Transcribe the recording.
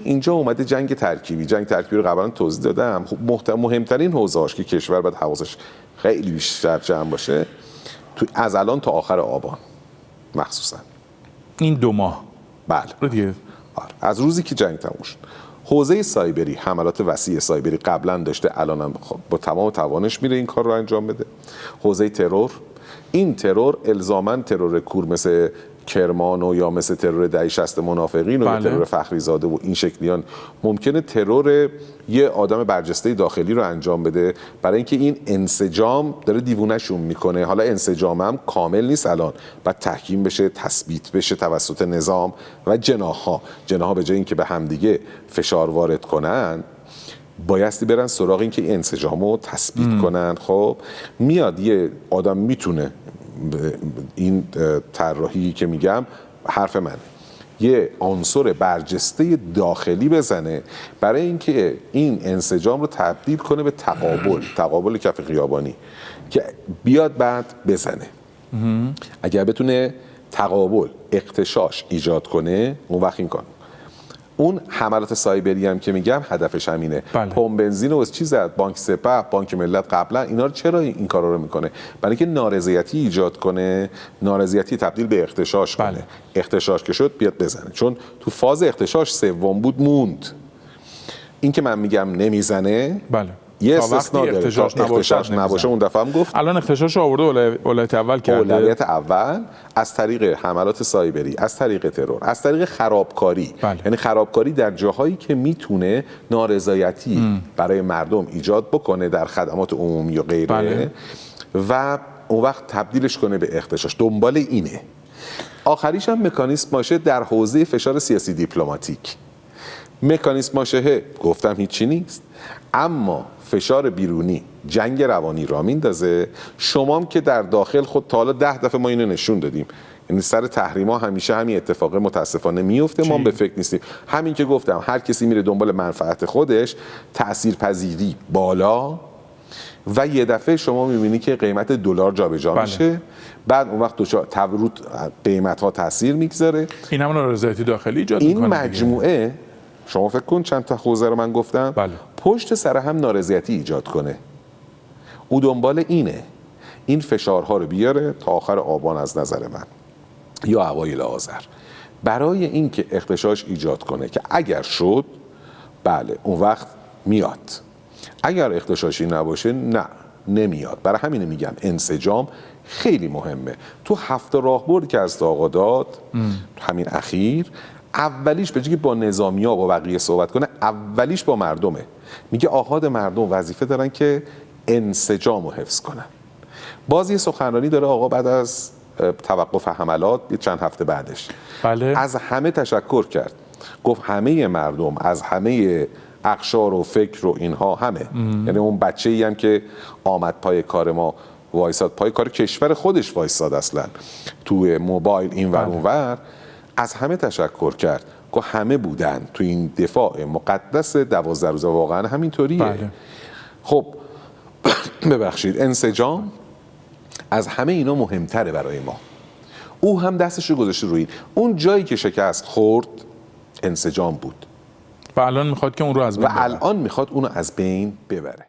اینجا اومده جنگ ترکیبی رو قبلا توضیح دادم. مهمترین حوزه‌اش که کشور باید حواسش خیلی بیشتر جمع باشه تو از الان تا آخر آبان مخصوصا این 2 ماه. بله دیگه از روزی که جنگ تموم شد. حوزه سایبری، حملات وسیع سایبری قبلا داشته، الان هم با تمام توانش میره این کار رو انجام بده. حوزه ترور، این ترور الزاماً ترور کور مثل کرمان و یا مثل ترور دهه 60 منافقین و یا ترور فخری زاده و این شکلیان ممکنه ترور یه آدم برجسته داخلی رو انجام بده برای اینکه این انسجام داره دیوونه‌شون میکنه. حالا انسجام هم کامل نیست، الان باید تحکیم بشه، تثبیت بشه توسط نظام و جناح‌ها به جای اینکه به همدیگه فشار وارد کنن بایستی برن سراغ این که انسجام رو تثبیت کنن. خب میاد یه آدم میتونه این طراحی که میگم حرف منه یه عنصر برجسته داخلی بزنه برای اینکه این انسجام رو تبدیل کنه به تقابل کف خیابانی که بیاد بعد بزنه. اگر بتونه تقابل اغتشاش ایجاد کنه اون وقت این کار. اون حملات سایبری هم که میگم هدفش همینه. پمپ بنزین و چیز زد، بانک سپه، بانک ملت قبلا اینا رو چرا این کارا رو میکنه؟ برای اینکه نارضایتی ایجاد کنه، نارضایتی تبدیل به اغتشاش کنه. اغتشاش که شد بیاد بزنه، چون تو فاز اغتشاش سوم بود موند. این که من میگم نمیزنه یه استثنا داره، اغتشاش نباشه. اون دفعه هم گفت الان اغتشاش آورده اولویت اول کرده. اولویت اول از طریق حملات سایبری، از طریق ترور، از طریق خرابکاری. یعنی خرابکاری در جاهایی که میتونه نارضایتی برای مردم ایجاد بکنه در خدمات عمومی و غیره و اون وقت تبدیلش کنه به اغتشاش. دنبال اینه. آخریش هم مکانیزم باشه در حوزه فشار سیاسی دیپلماتیک. مکانیزم باشه گفتم هیچی نیست، اما فشار بیرونی، جنگ روانی را میندازه. شما هم که در داخل خود تا حالا 10 دفعه ما اینو نشون دادیم، یعنی سر تحریما همیشه همین اتفاق متاسفانه میفته. ما به فکر نیستیم. همین که گفتم هر کسی میره دنبال منفعت خودش، تاثیرپذیری بالا و یه دفعه شما میبینی که قیمت دلار جابجا میشه. بعد اون وقت تورود قیمت ها تاثیر میگذاره. این هم نارضایتی داخلی ایجاد میکنه. این مجموعه شما فکر کن چند تا حوزه رو من گفتم پشت سر هم نارضایتی ایجاد کنه. او دنبال اینه این فشارها رو بیاره تا آخر آبان از نظر من یا اوایل آذر برای اینکه اغتشاش ایجاد کنه که اگر شد بله اون وقت میاد. اگر اغتشاشی نباشه نه نمیاد. برای همین میگم انسجام خیلی مهمه. تو 7 راهبردی که از آقا داد همین اخیر، اولیش به جای که با نظامی‌ها و بقیه صحبت کنه اولیش با مردمه. میگه آحاد مردم وظیفه دارن که انسجام رو حفظ کنن. باز یه سخنرانی داره آقا بعد از توقف حملات چند هفته بعدش از همه تشکر کرد. گفت همه مردم از همه اقشار و فکر و اینها همه یعنی اون بچه‌ای هم که آمد پای کار ما وایساد پای کار کشور خودش وایساد اصلا تو موبایل این ور اون ور از همه تشکر کرد. گفت همه بودن تو این دفاع مقدس 12 روزه. واقعا همینطوریه. خب ببخشید انسجام از همه اینا مهمتره برای ما. او هم دستش رو گذاشته روی اون جایی که شکست خورد انسجام بود و الان میخواد که اون رو از بین ببره. الان میخواد اونو از بین ببره.